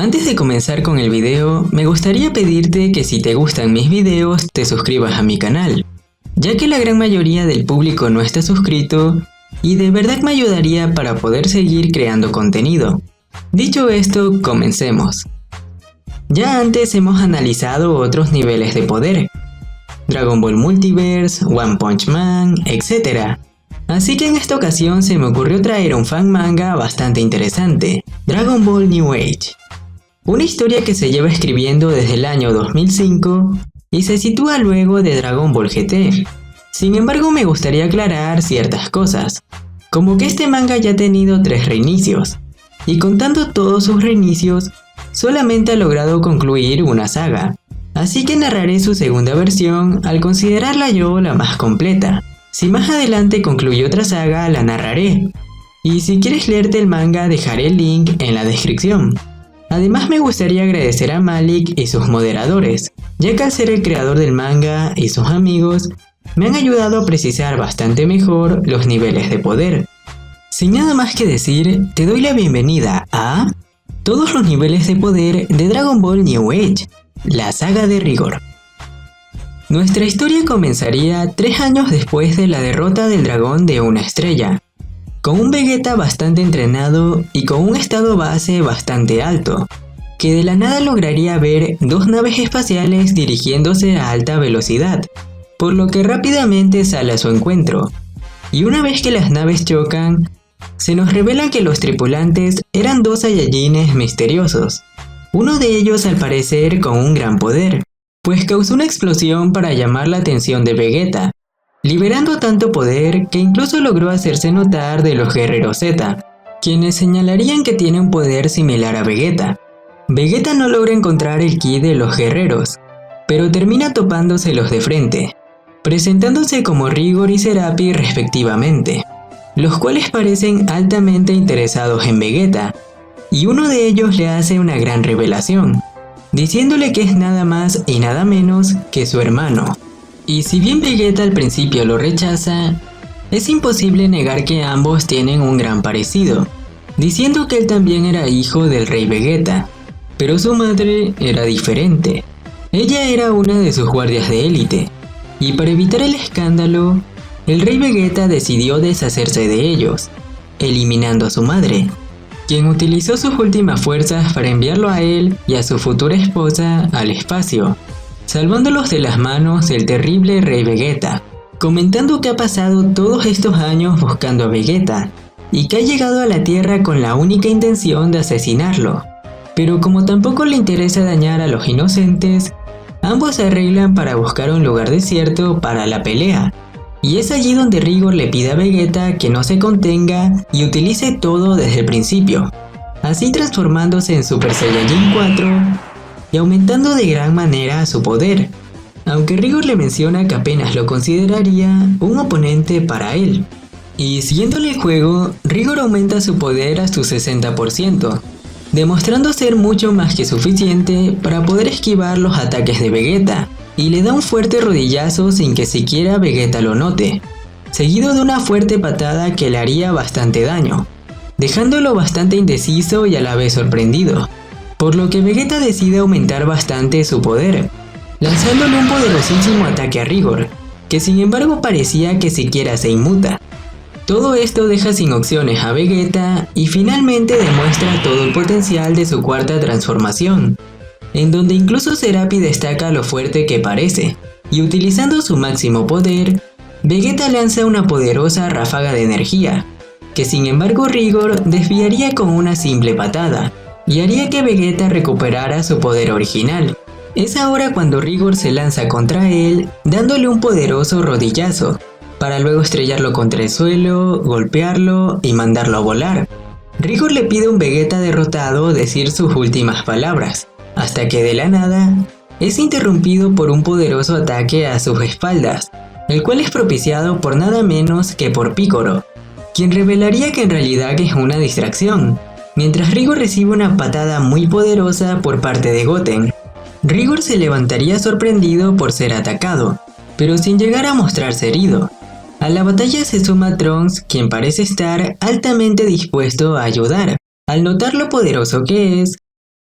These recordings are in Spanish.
Antes de comenzar con el video, me gustaría pedirte que si te gustan mis videos, te suscribas a mi canal, ya que la gran mayoría del público no está suscrito y de verdad me ayudaría para poder seguir creando contenido. Dicho esto, comencemos. Ya antes hemos analizado otros niveles de poder, Dragon Ball Multiverse, One Punch Man, etc. Así que en esta ocasión se me ocurrió traer un fan manga bastante interesante, Dragon Ball New Age. Una historia que se lleva escribiendo desde el año 2005 y se sitúa luego de Dragon Ball GT. Sin embargo, me gustaría aclarar ciertas cosas, como que este manga ya ha tenido 3 reinicios, y contando todos sus reinicios, solamente ha logrado concluir una saga, así que narraré su segunda versión al considerarla yo la más completa. Si más adelante concluye otra saga, la narraré, y si quieres leerte el manga dejaré el link en la descripción. Además me gustaría agradecer a Malik y sus moderadores, ya que al ser el creador del manga y sus amigos, me han ayudado a precisar bastante mejor los niveles de poder. Sin nada más que decir, te doy la bienvenida a todos los niveles de poder de Dragon Ball New Age, la saga de Rigor. Nuestra historia comenzaría 3 años después de la derrota del dragón de una estrella, con un Vegeta bastante entrenado y con un estado base bastante alto, que de la nada lograría ver 2 naves espaciales dirigiéndose a alta velocidad, por lo que rápidamente sale a su encuentro, y una vez que las naves chocan, se nos revela que los tripulantes eran 2 Saiyajines misteriosos, uno de ellos al parecer con un gran poder, pues causó una explosión para llamar la atención de Vegeta, liberando tanto poder que incluso logró hacerse notar de los guerreros Z, quienes señalarían que tiene un poder similar a Vegeta. Vegeta no logra encontrar el ki de los guerreros, pero termina topándoselos de frente, presentándose como Rigor y Serapi respectivamente, los cuales parecen altamente interesados en Vegeta, y uno de ellos le hace una gran revelación, diciéndole que es nada más y nada menos que su hermano. Y si bien Vegeta al principio lo rechaza, es imposible negar que ambos tienen un gran parecido, diciendo que él también era hijo del rey Vegeta, pero su madre era diferente. Ella era una de sus guardias de élite, y para evitar el escándalo, el rey Vegeta decidió deshacerse de ellos, eliminando a su madre, quien utilizó sus últimas fuerzas para enviarlo a él y a su futura esposa al espacio, salvándolos de las manos del terrible rey Vegeta, comentando que ha pasado todos estos años buscando a Vegeta y que ha llegado a la Tierra con la única intención de asesinarlo. Pero como tampoco le interesa dañar a los inocentes, ambos se arreglan para buscar un lugar desierto para la pelea, y es allí donde Rigor le pide a Vegeta que no se contenga y utilice todo desde el principio, así transformándose en Super Saiyajin 4 y aumentando de gran manera su poder, aunque Rigor le menciona que apenas lo consideraría un oponente para él. Y siguiéndole el juego, Rigor aumenta su poder a su 60%, demostrando ser mucho más que suficiente para poder esquivar los ataques de Vegeta, y le da un fuerte rodillazo sin que siquiera Vegeta lo note, seguido de una fuerte patada que le haría bastante daño, dejándolo bastante indeciso y a la vez sorprendido, por lo que Vegeta decide aumentar bastante su poder, lanzándole un poderosísimo ataque a Rigor, que sin embargo parecía que siquiera se inmuta. Todo esto deja sin opciones a Vegeta y finalmente demuestra todo el potencial de su cuarta transformación, en donde incluso Serapi destaca lo fuerte que parece, y utilizando su máximo poder, Vegeta lanza una poderosa ráfaga de energía, que sin embargo Rigor desviaría con una simple patada, y haría que Vegeta recuperara su poder original. Es ahora cuando Rigor se lanza contra él, dándole un poderoso rodillazo, para luego estrellarlo contra el suelo, golpearlo y mandarlo a volar. Rigor le pide a un Vegeta derrotado decir sus últimas palabras, hasta que de la nada, es interrumpido por un poderoso ataque a sus espaldas, el cual es propiciado por nada menos que por Piccolo, quien revelaría que en realidad es una distracción, mientras Rigor recibe una patada muy poderosa por parte de Goten. Rigor se levantaría sorprendido por ser atacado, pero sin llegar a mostrarse herido. A la batalla se suma Trunks, quien parece estar altamente dispuesto a ayudar, al notar lo poderoso que es,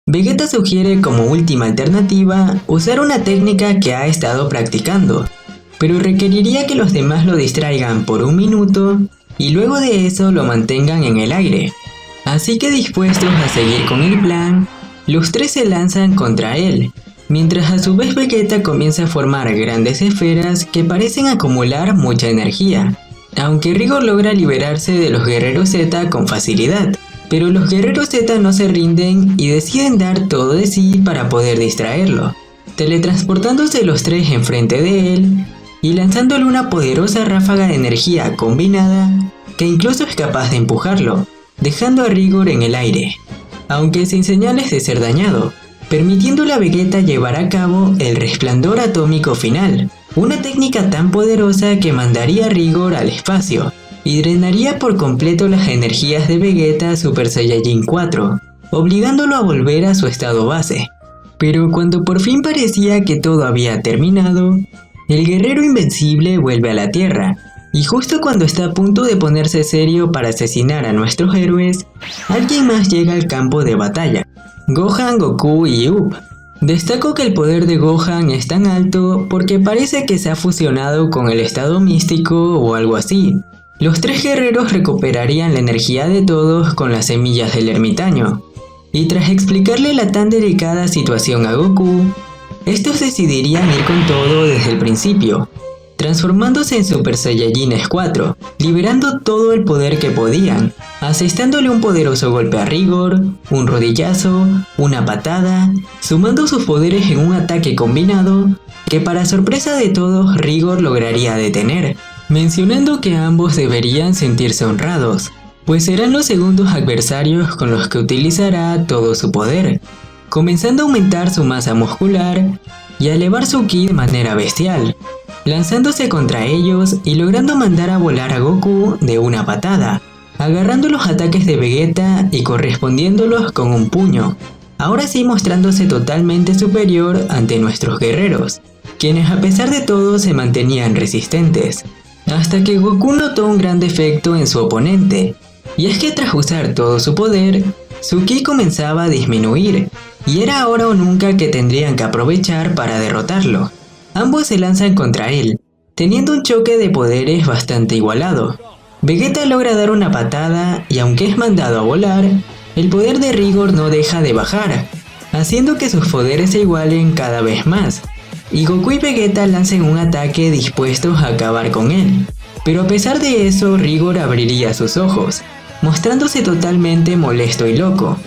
Vegeta sugiere como última alternativa usar una técnica que ha estado practicando, pero requeriría que los demás lo distraigan por 1 minuto y luego de eso lo mantengan en el aire. Así que dispuestos a seguir con el plan, los tres se lanzan contra él, mientras a su vez Vegeta comienza a formar grandes esferas que parecen acumular mucha energía, aunque Rigor logra liberarse de los guerreros Z con facilidad. Pero los guerreros Z no se rinden y deciden dar todo de sí para poder distraerlo, teletransportándose los tres enfrente de él y lanzándole una poderosa ráfaga de energía combinada que incluso es capaz de empujarlo, dejando a Rigor en el aire, aunque sin señales de ser dañado, permitiéndole a Vegeta llevar a cabo el resplandor atómico final, una técnica tan poderosa que mandaría a Rigor al espacio y drenaría por completo las energías de Vegeta Super Saiyajin 4, obligándolo a volver a su estado base. Pero cuando por fin parecía que todo había terminado, el guerrero invencible vuelve a la Tierra, y justo cuando está a punto de ponerse serio para asesinar a nuestros héroes, alguien más llega al campo de batalla: Gohan, Goku y Up. Destaco que el poder de Gohan es tan alto porque parece que se ha fusionado con el estado místico o algo así. Los tres guerreros recuperarían la energía de todos con las semillas del ermitaño, y tras explicarle la tan delicada situación a Goku, estos decidirían ir con todo desde el principio, transformándose en Super Saiyajines 4, liberando todo el poder que podían, asestándole un poderoso golpe a Rigor, un rodillazo, una patada, sumando sus poderes en un ataque combinado que para sorpresa de todos Rigor lograría detener, mencionando que ambos deberían sentirse honrados, pues serán los segundos adversarios con los que utilizará todo su poder, comenzando a aumentar su masa muscular y a elevar su ki de manera bestial, lanzándose contra ellos y logrando mandar a volar a Goku de una patada, agarrando los ataques de Vegeta y correspondiéndolos con un puño, ahora sí mostrándose totalmente superior ante nuestros guerreros, quienes a pesar de todo se mantenían resistentes, hasta que Goku notó un gran defecto en su oponente, y es que tras usar todo su poder, su ki comenzaba a disminuir, y era ahora o nunca que tendrían que aprovechar para derrotarlo. Ambos se lanzan contra él, teniendo un choque de poderes bastante igualado. Vegeta logra dar una patada y aunque es mandado a volar, el poder de Rigor no deja de bajar, haciendo que sus poderes se igualen cada vez más, y Goku y Vegeta lanzan un ataque dispuestos a acabar con él. Pero a pesar de eso, Rigor abriría sus ojos, mostrándose totalmente molesto y loco.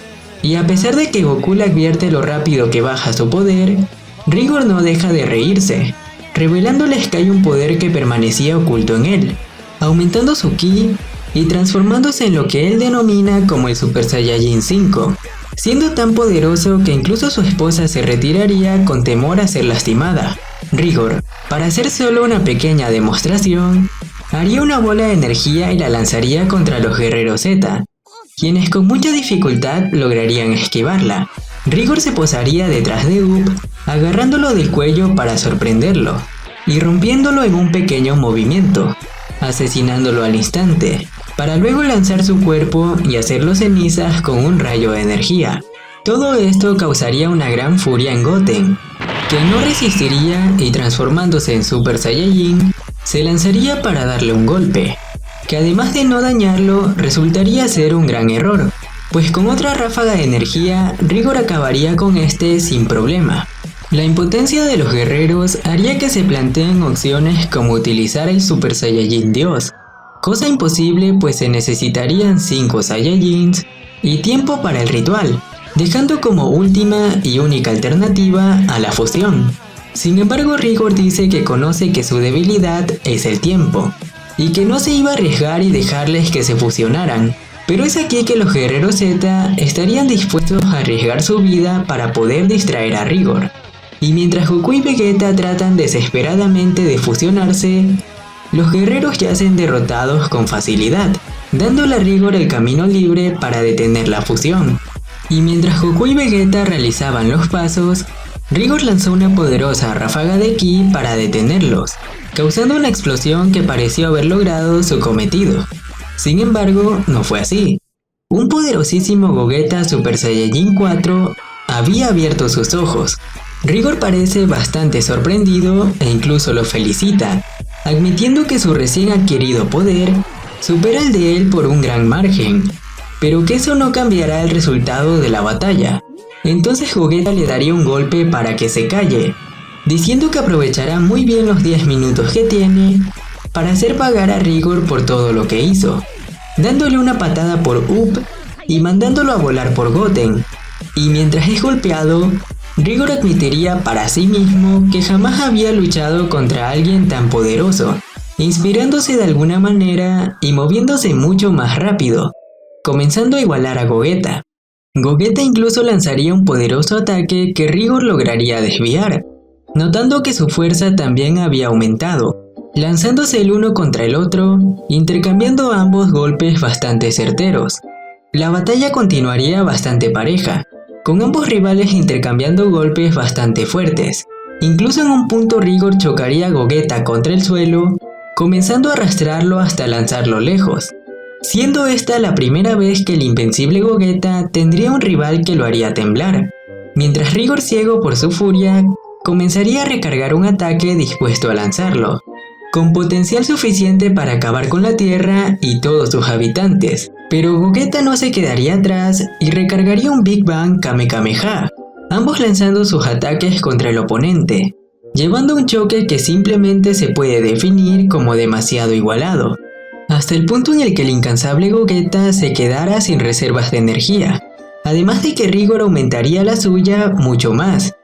Y a pesar de que Goku le advierte lo rápido que baja su poder, Rigor no deja de reírse, revelándoles que hay un poder que permanecía oculto en él, aumentando su ki y transformándose en lo que él denomina como el Super Saiyajin 5, siendo tan poderoso que incluso su esposa se retiraría con temor a ser lastimada. Rigor, para hacer solo una pequeña demostración, haría una bola de energía y la lanzaría contra los guerreros Z, quienes con mucha dificultad lograrían esquivarla. Rigor se posaría detrás de Up, agarrándolo del cuello para sorprenderlo, y rompiéndolo en un pequeño movimiento, asesinándolo al instante, para luego lanzar su cuerpo y hacerlo cenizas con un rayo de energía. Todo esto causaría una gran furia en Goten, que no resistiría y transformándose en Super Saiyajin, se lanzaría para darle un golpe, que además de no dañarlo, resultaría ser un gran error, pues con otra ráfaga de energía, Rigor acabaría con este sin problema. La impotencia de los guerreros haría que se planteen opciones como utilizar el Super Saiyajin Dios, cosa imposible pues se necesitarían 5 Saiyajins y tiempo para el ritual, dejando como última y única alternativa a la fusión. Sin embargo, Rigor dice que conoce que su debilidad es el tiempo, y que no se iba a arriesgar y dejarles que se fusionaran, pero es aquí que los guerreros Z estarían dispuestos a arriesgar su vida para poder distraer a Rigor. Y mientras Goku y Vegeta tratan desesperadamente de fusionarse, los guerreros yacen derrotados con facilidad, dándole a Rigor el camino libre para detener la fusión. Y mientras Goku y Vegeta realizaban los pasos, Rigor lanzó una poderosa ráfaga de ki para detenerlos, causando una explosión que pareció haber logrado su cometido. Sin embargo, no fue así. Un poderosísimo Gogeta Super Saiyajin 4 había abierto sus ojos. Rigor parece bastante sorprendido e incluso lo felicita, admitiendo que su recién adquirido poder supera el de él por un gran margen, pero que eso no cambiará el resultado de la batalla. Entonces Gogeta le daría un golpe para que se calle, diciendo que aprovechará muy bien los 10 minutos que tiene para hacer pagar a Rigor por todo lo que hizo, dándole una patada por Up y mandándolo a volar por Goten. Y mientras es golpeado, Rigor admitiría para sí mismo que jamás había luchado contra alguien tan poderoso, inspirándose de alguna manera y moviéndose mucho más rápido, comenzando a igualar a Gogeta. Gogeta incluso lanzaría un poderoso ataque que Rigor lograría desviar, notando que su fuerza también había aumentado, lanzándose el uno contra el otro, intercambiando ambos golpes bastante certeros. La batalla continuaría bastante pareja, con ambos rivales intercambiando golpes bastante fuertes. Incluso en un punto Rigor chocaría a Gogeta contra el suelo, comenzando a arrastrarlo hasta lanzarlo lejos, siendo esta la primera vez que el invencible Gogeta tendría un rival que lo haría temblar, mientras Rigor, ciego por su furia, comenzaría a recargar un ataque dispuesto a lanzarlo, con potencial suficiente para acabar con la Tierra y todos sus habitantes. Pero Gogeta no se quedaría atrás y recargaría un Big Bang Kamehameha, ambos lanzando sus ataques contra el oponente, llevando un choque que simplemente se puede definir como demasiado igualado, hasta el punto en el que el incansable Gogeta se quedara sin reservas de energía, además de que Rigor aumentaría la suya mucho más,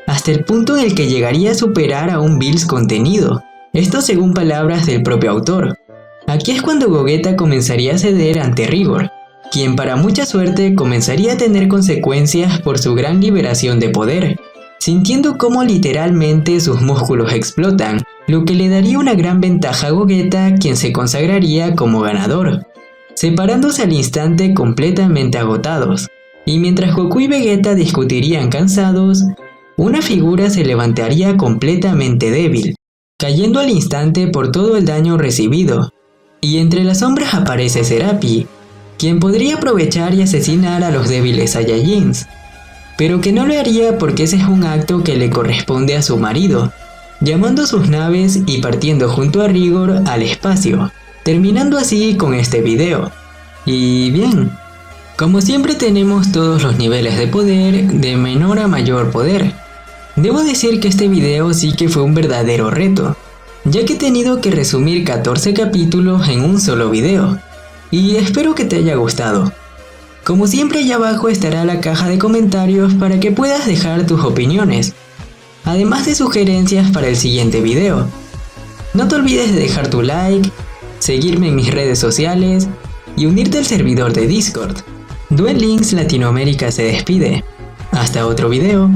hasta el punto en el que llegaría a superar a un Bills contenido, esto según palabras del propio autor. Aquí es cuando Gogeta comenzaría a ceder ante Rigor, quien para mucha suerte comenzaría a tener consecuencias por su gran liberación de poder, sintiendo cómo literalmente sus músculos explotan, lo que le daría una gran ventaja a Gogeta, quien se consagraría como ganador, separándose al instante completamente agotados. Y mientras Goku y Vegeta discutirían cansados, una figura se levantaría completamente débil, cayendo al instante por todo el daño recibido. Y entre las sombras aparece Serapi, quien podría aprovechar y asesinar a los débiles Saiyajins, pero que no lo haría porque ese es un acto que le corresponde a su marido, llamando a sus naves y partiendo junto a Rigor al espacio, terminando así con este video. Y bien, como siempre tenemos todos los niveles de poder de menor a mayor poder. Debo decir que este video sí que fue un verdadero reto, ya que he tenido que resumir 14 capítulos en un solo video, y espero que te haya gustado. Como siempre, allá abajo estará la caja de comentarios para que puedas dejar tus opiniones, además de sugerencias para el siguiente video. No te olvides de dejar tu like, seguirme en mis redes sociales y unirte al servidor de Discord. Duel Links Latinoamérica se despide. Hasta otro video.